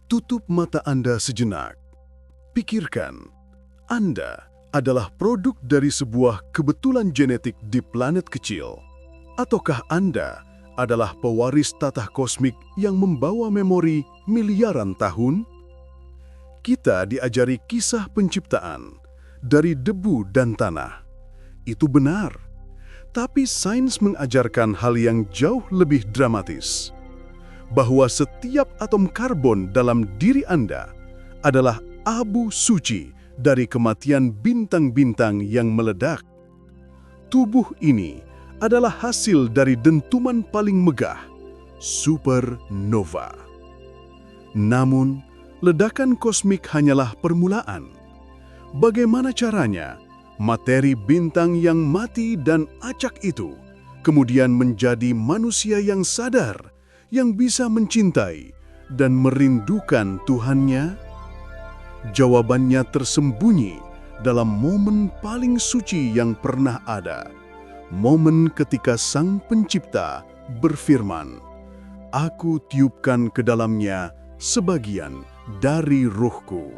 Tutup mata Anda sejenak. Pikirkan, Anda adalah produk dari sebuah kebetulan genetik di planet kecil. Ataukah Anda adalah pewaris tatah kosmik yang membawa memori miliaran tahun? Kita diajari kisah penciptaan dari debu dan tanah. Itu benar. Tapi sains mengajarkan hal yang jauh lebih dramatis. Bahwa setiap atom karbon dalam diri Anda adalah abu suci dari kematian bintang-bintang yang meledak. Tubuh ini adalah hasil dari dentuman paling megah, supernova. Namun, ledakan kosmik hanyalah permulaan. Bagaimana caranya materi bintang yang mati dan acak itu kemudian menjadi manusia yang sadar, yang bisa mencintai dan merindukan Tuhannya? Jawabannya tersembunyi dalam momen paling suci yang pernah ada. Momen ketika Sang Pencipta berfirman, "Aku tiupkan ke dalamnya sebagian dari ruhku."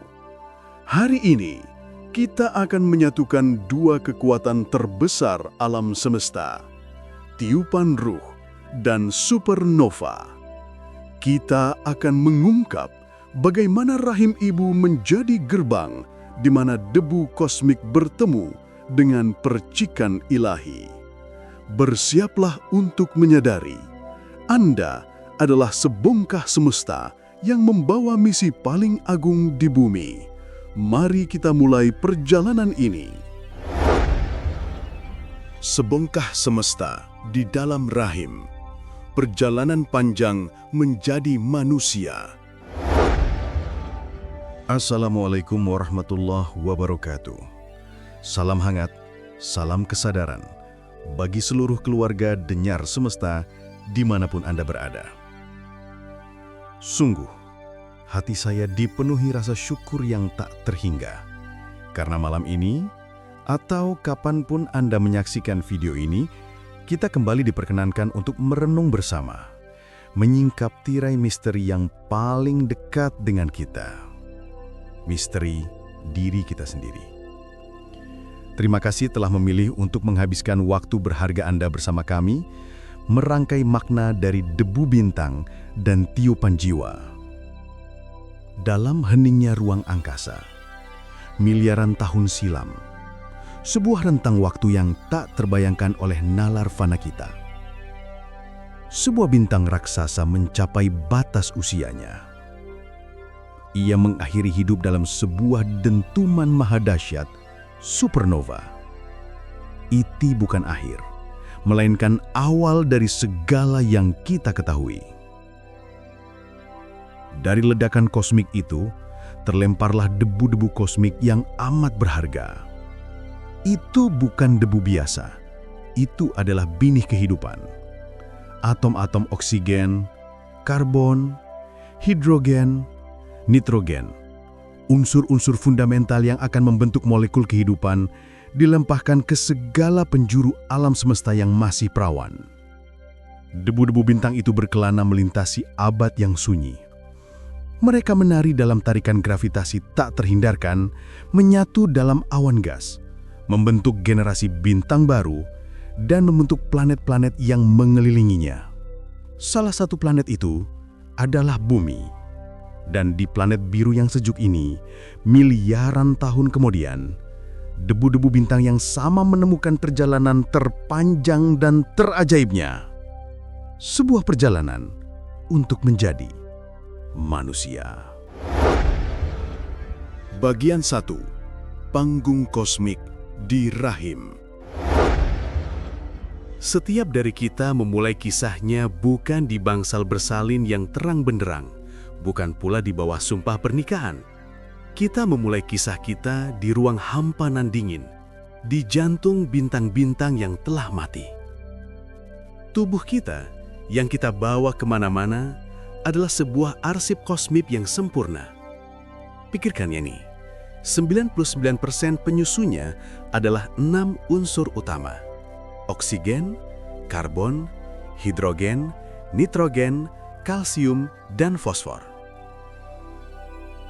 Hari ini, kita akan menyatukan dua kekuatan terbesar alam semesta, tiupan ruh dan supernova. Kita akan mengungkap bagaimana rahim ibu menjadi gerbang di mana debu kosmik bertemu dengan percikan ilahi. Bersiaplah untuk menyadari, Anda adalah sebongkah semesta yang membawa misi paling agung di bumi. Mari kita mulai perjalanan ini. Sebongkah semesta di dalam rahim. Perjalanan panjang menjadi manusia. Assalamualaikum warahmatullahi wabarakatuh. Salam hangat, salam kesadaran bagi seluruh keluarga Denyar Semesta dimanapun Anda berada. Sungguh, hati saya dipenuhi rasa syukur yang tak terhingga. Karena malam ini, atau kapanpun Anda menyaksikan video ini, kita kembali diperkenankan untuk merenung bersama, menyingkap tirai misteri yang paling dekat dengan kita. Misteri diri kita sendiri. Terima kasih telah memilih untuk menghabiskan waktu berharga Anda bersama kami, merangkai makna dari debu bintang dan tiupan jiwa. Dalam heningnya ruang angkasa, miliaran tahun silam, sebuah rentang waktu yang tak terbayangkan oleh nalar fana kita. Sebuah bintang raksasa mencapai batas usianya. Ia mengakhiri hidup dalam sebuah dentuman mahadahsyat, supernova. Itu bukan akhir, melainkan awal dari segala yang kita ketahui. Dari ledakan kosmik itu, terlemparlah debu-debu kosmik yang amat berharga. Itu bukan debu biasa, itu adalah binih kehidupan. Atom-atom oksigen, karbon, hidrogen, nitrogen, unsur-unsur fundamental yang akan membentuk molekul kehidupan dilempahkan ke segala penjuru alam semesta yang masih perawan. Debu-debu bintang itu berkelana melintasi abad yang sunyi. Mereka menari dalam tarikan gravitasi tak terhindarkan, menyatu dalam awan gas, membentuk generasi bintang baru, dan membentuk planet-planet yang mengelilinginya. Salah satu planet itu adalah Bumi. Dan di planet biru yang sejuk ini, miliaran tahun kemudian, debu-debu bintang yang sama menemukan perjalanan terpanjang dan terajaibnya. Sebuah perjalanan untuk menjadi manusia. Bagian 1. Panggung kosmik di rahim. Setiap dari kita memulai kisahnya bukan di bangsal bersalin yang terang benderang, bukan pula di bawah sumpah pernikahan. Kita memulai kisah kita di ruang hampanan dingin, di jantung bintang-bintang yang telah mati. Tubuh kita yang kita bawa kemana-mana adalah sebuah arsip kosmik yang sempurna. Pikirkan ya nih, 99% penyusunya adalah 6 unsur utama: oksigen, karbon, hidrogen, nitrogen, kalsium, dan fosfor.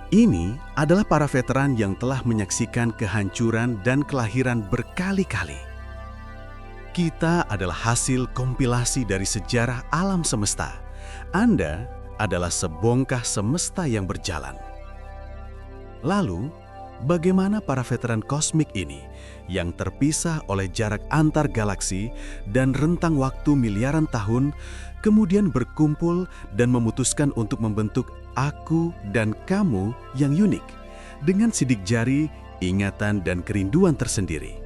Ini adalah para veteran yang telah menyaksikan kehancuran dan kelahiran berkali-kali. Kita adalah hasil kompilasi dari sejarah alam semesta. Anda adalah sebongkah semesta yang berjalan. Lalu, bagaimana para veteran kosmik ini yang terpisah oleh jarak antar galaksi dan rentang waktu miliaran tahun kemudian berkumpul dan memutuskan untuk membentuk aku dan kamu yang unik dengan sidik jari, ingatan, dan kerinduan tersendiri.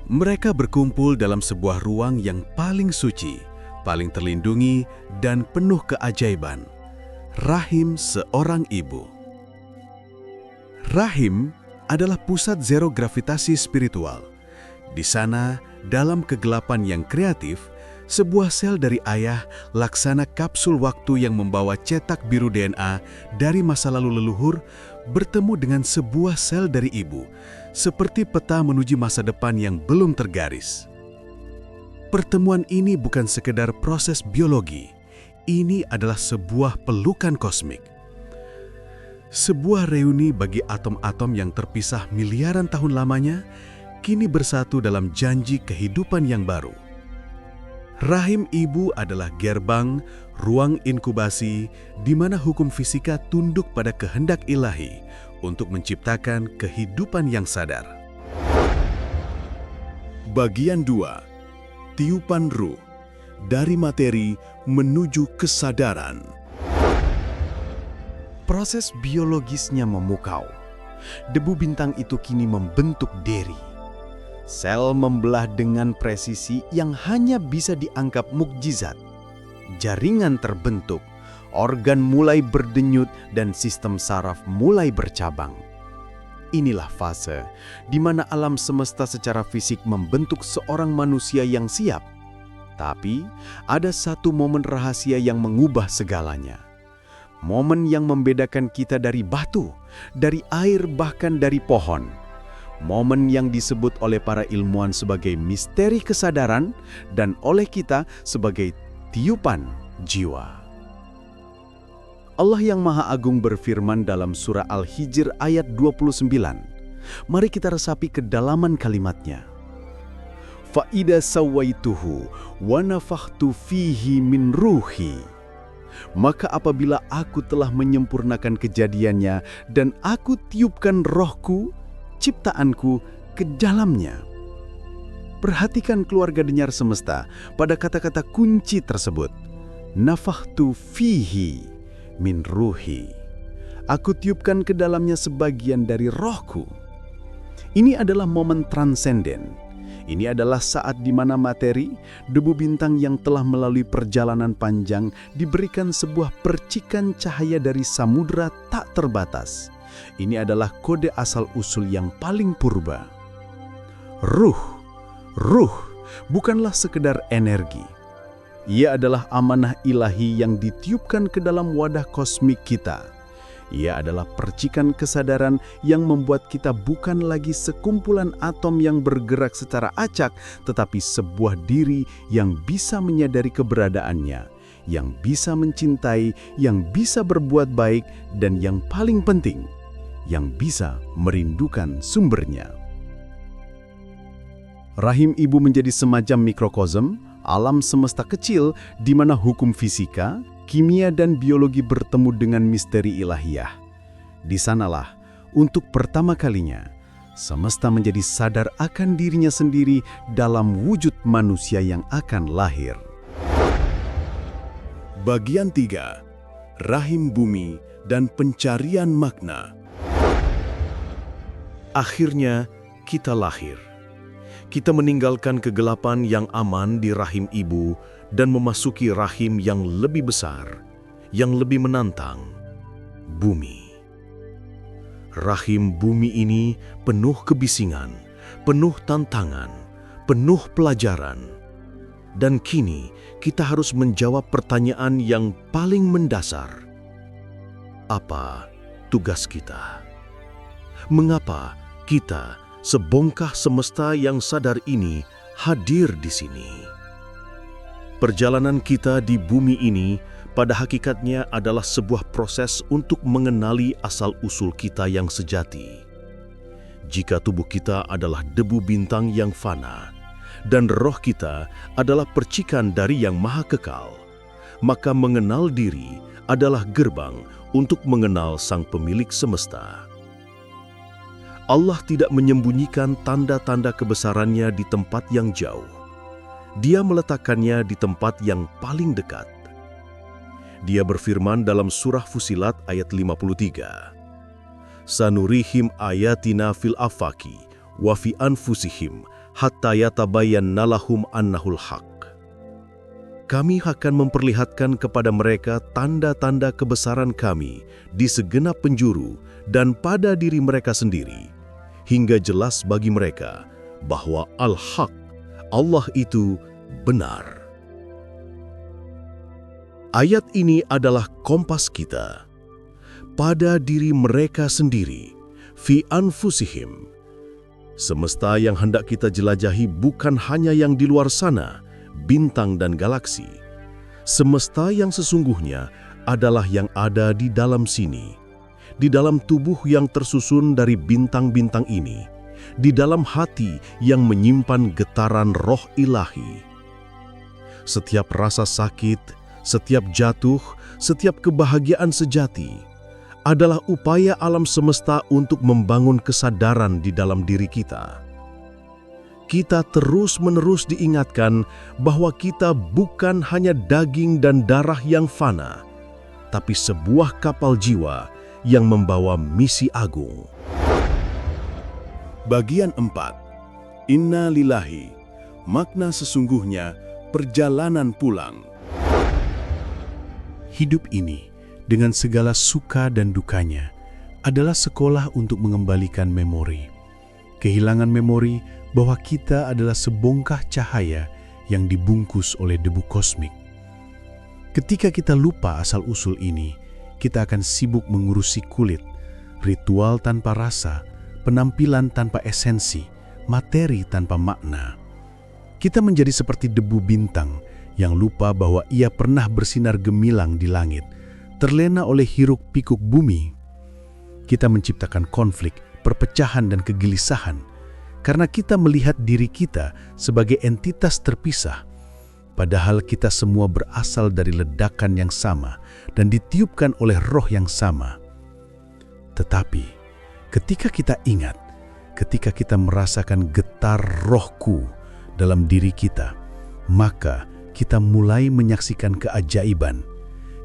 Mereka berkumpul dalam sebuah ruang yang paling suci, paling terlindungi, dan penuh keajaiban. Rahim seorang ibu. Rahim adalah pusat zero gravitasi spiritual. Di sana, dalam kegelapan yang kreatif, sebuah sel dari ayah laksana kapsul waktu yang membawa cetak biru DNA dari masa lalu leluhur bertemu dengan sebuah sel dari ibu, seperti peta menuju masa depan yang belum tergaris. Pertemuan ini bukan sekedar proses biologi, ini adalah sebuah pelukan kosmik. Sebuah reuni bagi atom-atom yang terpisah miliaran tahun lamanya, kini bersatu dalam janji kehidupan yang baru. Rahim ibu adalah gerbang, ruang inkubasi, di mana hukum fisika tunduk pada kehendak ilahi untuk menciptakan kehidupan yang sadar. Bagian 2. Tiupan ruh, dari materi menuju kesadaran. Proses biologisnya memukau. Debu bintang itu kini membentuk deri. Sel membelah dengan presisi yang hanya bisa dianggap mukjizat. Jaringan terbentuk, organ mulai berdenyut, dan sistem saraf mulai bercabang. Inilah fase di mana alam semesta secara fisik membentuk seorang manusia yang siap. Tapi ada satu momen rahasia yang mengubah segalanya. Momen yang membedakan kita dari batu, dari air, bahkan dari pohon. Momen yang disebut oleh para ilmuwan sebagai misteri kesadaran dan oleh kita sebagai tiupan jiwa. Allah yang Maha Agung berfirman dalam surah Al-Hijr ayat 29. Mari kita resapi kedalaman kalimatnya. Fa'idha sawaituhu wa nafakhtu fihi min ruhi. Maka apabila aku telah menyempurnakan kejadiannya dan aku tiupkan rohku, ciptaanku ke dalamnya. Perhatikan keluarga Denyar Semesta pada kata-kata kunci tersebut. Nafakhtu fihi min ruhi. Aku tiupkan ke dalamnya sebagian dari rohku. Ini adalah momen transenden. Ini adalah saat di mana materi, debu bintang yang telah melalui perjalanan panjang diberikan sebuah percikan cahaya dari samudera tak terbatas. Ini adalah kode asal-usul yang paling purba. Ruh bukanlah sekedar energi. Ia adalah amanah ilahi yang ditiupkan ke dalam wadah kosmik kita. Ia adalah percikan kesadaran yang membuat kita bukan lagi sekumpulan atom yang bergerak secara acak, tetapi sebuah diri yang bisa menyadari keberadaannya, yang bisa mencintai, yang bisa berbuat baik, dan yang paling penting, yang bisa merindukan sumbernya. Rahim ibu menjadi semacam mikrokosm, alam semesta kecil di mana hukum fisika, kimia, dan biologi bertemu dengan misteri ilahiyah. Di sanalah, untuk pertama kalinya, semesta menjadi sadar akan dirinya sendiri dalam wujud manusia yang akan lahir. Bagian 3. Rahim bumi dan pencarian makna. Akhirnya, kita lahir. Kita meninggalkan kegelapan yang aman di rahim ibu dan memasuki rahim yang lebih besar, yang lebih menantang, bumi. Rahim bumi ini penuh kebisingan, penuh tantangan, penuh pelajaran. Dan kini kita harus menjawab pertanyaan yang paling mendasar. Apa tugas kita? Mengapa kita, sebongkah semesta yang sadar ini, hadir di sini? Perjalanan kita di bumi ini pada hakikatnya adalah sebuah proses untuk mengenali asal-usul kita yang sejati. Jika tubuh kita adalah debu bintang yang fana, dan roh kita adalah percikan dari yang maha kekal, maka mengenal diri adalah gerbang untuk mengenal Sang Pemilik semesta. Allah tidak menyembunyikan tanda-tanda kebesarannya di tempat yang jauh. Dia meletakkannya di tempat yang paling dekat. Dia berfirman dalam surah Fusilat ayat 53, "Sanurihim ayatina fil afaki wa fi anfusihim hatta yatabayanna lahum annahul haq." Kami akan memperlihatkan kepada mereka tanda-tanda kebesaran kami di segenap penjuru dan pada diri mereka sendiri, hingga jelas bagi mereka bahwa Al-Haq, Allah itu benar. Ayat ini adalah kompas kita. Pada diri mereka sendiri, fi anfusihim. Semesta yang hendak kita jelajahi bukan hanya yang di luar sana, bintang dan galaksi. Semesta yang sesungguhnya adalah yang ada di dalam sini, di dalam tubuh yang tersusun dari bintang-bintang ini, di dalam hati yang menyimpan getaran roh ilahi. Setiap rasa sakit, setiap jatuh, setiap kebahagiaan sejati adalah upaya alam semesta untuk membangun kesadaran di dalam diri kita. Kita terus-menerus diingatkan bahwa kita bukan hanya daging dan darah yang fana, tapi sebuah kapal jiwa yang membawa misi agung. Bagian 4. Inna lillahi, makna sesungguhnya perjalanan pulang. Hidup ini, dengan segala suka dan dukanya, adalah sekolah untuk mengembalikan memori. Kehilangan memori bahwa kita adalah sebongkah cahaya yang dibungkus oleh debu kosmik. Ketika kita lupa asal-usul ini, kita akan sibuk mengurusi kulit, ritual tanpa rasa, penampilan tanpa esensi, materi tanpa makna. Kita menjadi seperti debu bintang yang lupa bahwa ia pernah bersinar gemilang di langit, terlena oleh hiruk-pikuk bumi. Kita menciptakan konflik, perpecahan dan kegelisahan karena kita melihat diri kita sebagai entitas terpisah, padahal kita semua berasal dari ledakan yang sama dan ditiupkan oleh roh yang sama. Tetapi ketika kita ingat, ketika kita merasakan getar rohku dalam diri kita, maka kita mulai menyaksikan keajaiban.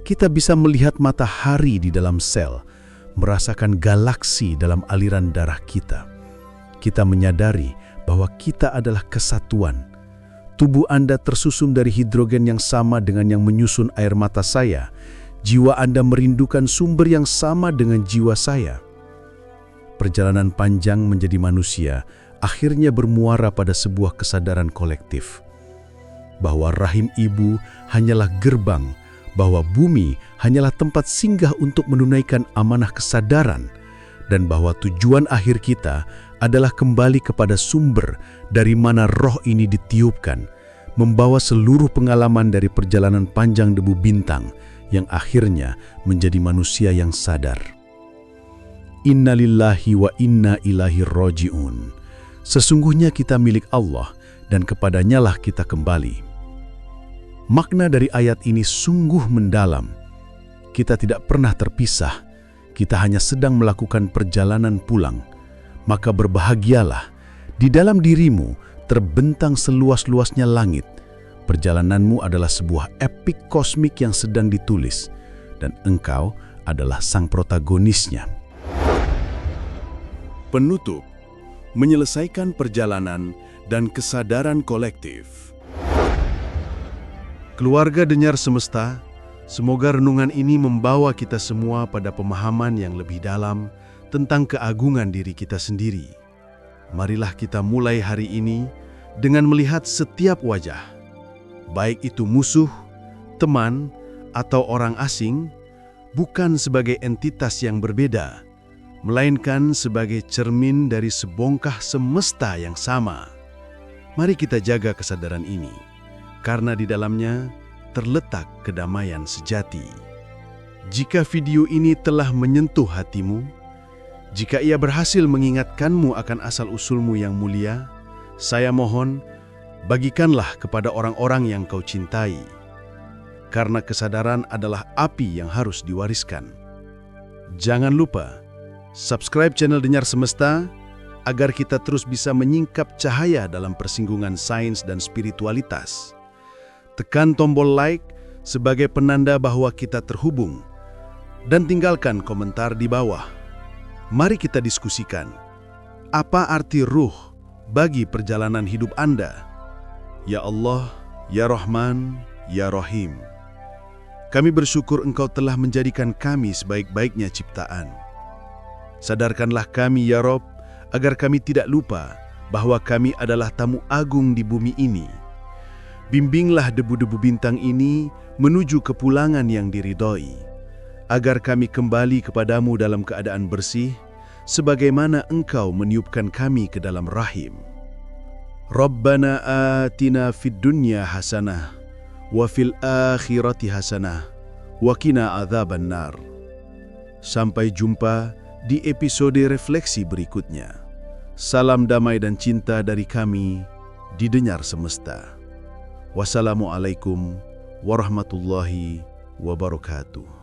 Kita bisa melihat matahari di dalam sel, merasakan galaksi dalam aliran darah kita. Kita menyadari bahwa kita adalah kesatuan. Tubuh Anda tersusun dari hidrogen yang sama dengan yang menyusun air mata saya. Jiwa Anda merindukan sumber yang sama dengan jiwa saya. Perjalanan panjang menjadi manusia akhirnya bermuara pada sebuah kesadaran kolektif, bahwa rahim ibu hanyalah gerbang, bahwa bumi hanyalah tempat singgah untuk menunaikan amanah kesadaran, dan bahwa tujuan akhir kita adalah kembali kepada sumber dari mana roh ini ditiupkan, membawa seluruh pengalaman dari perjalanan panjang debu bintang yang akhirnya menjadi manusia yang sadar. Inna lillahi wa inna ilaihi raji'un. Sesungguhnya kita milik Allah dan kepadanyalah kita kembali. Makna dari ayat ini sungguh mendalam. Kita tidak pernah terpisah, kita hanya sedang melakukan perjalanan pulang. Maka berbahagialah, di dalam dirimu terbentang seluas-luasnya langit. Perjalananmu adalah sebuah epik kosmik yang sedang ditulis, dan engkau adalah sang protagonisnya. Penutup, menyelesaikan perjalanan dan kesadaran kolektif. Keluarga Denyar Semesta, semoga renungan ini membawa kita semua pada pemahaman yang lebih dalam tentang keagungan diri kita sendiri. Marilah kita mulai hari ini dengan melihat setiap wajah, baik itu musuh, teman, atau orang asing, bukan sebagai entitas yang berbeda, melainkan sebagai cermin dari sebongkah semesta yang sama. Mari kita jaga kesadaran ini, karena di dalamnya terletak kedamaian sejati. Jika video ini telah menyentuh hatimu, jika ia berhasil mengingatkanmu akan asal-usulmu yang mulia, saya mohon, bagikanlah kepada orang-orang yang kau cintai. Karena kesadaran adalah api yang harus diwariskan. Jangan lupa, subscribe channel Denyar Semesta, agar kita terus bisa menyingkap cahaya dalam persinggungan sains dan spiritualitas. Tekan tombol like sebagai penanda bahwa kita terhubung, dan tinggalkan komentar di bawah. Mari kita diskusikan, apa arti ruh bagi perjalanan hidup Anda? Ya Allah, Ya Rahman, Ya Rahim. Kami bersyukur Engkau telah menjadikan kami sebaik-baiknya ciptaan. Sadarkanlah kami, Ya Rob, agar kami tidak lupa bahwa kami adalah tamu agung di bumi ini. Bimbinglah debu-debu bintang ini menuju kepulangan yang diridhoi, agar kami kembali kepadamu dalam keadaan bersih, sebagaimana Engkau meniupkan kami ke dalam rahim. Rabbana atina fid dunya hasanah, wa fil akhirati hasanah, wa qina adzabannar. Sampai jumpa di episode refleksi berikutnya. Salam damai dan cinta dari kami di Denyar Semesta. Wassalamualaikum warahmatullahi wabarakatuh.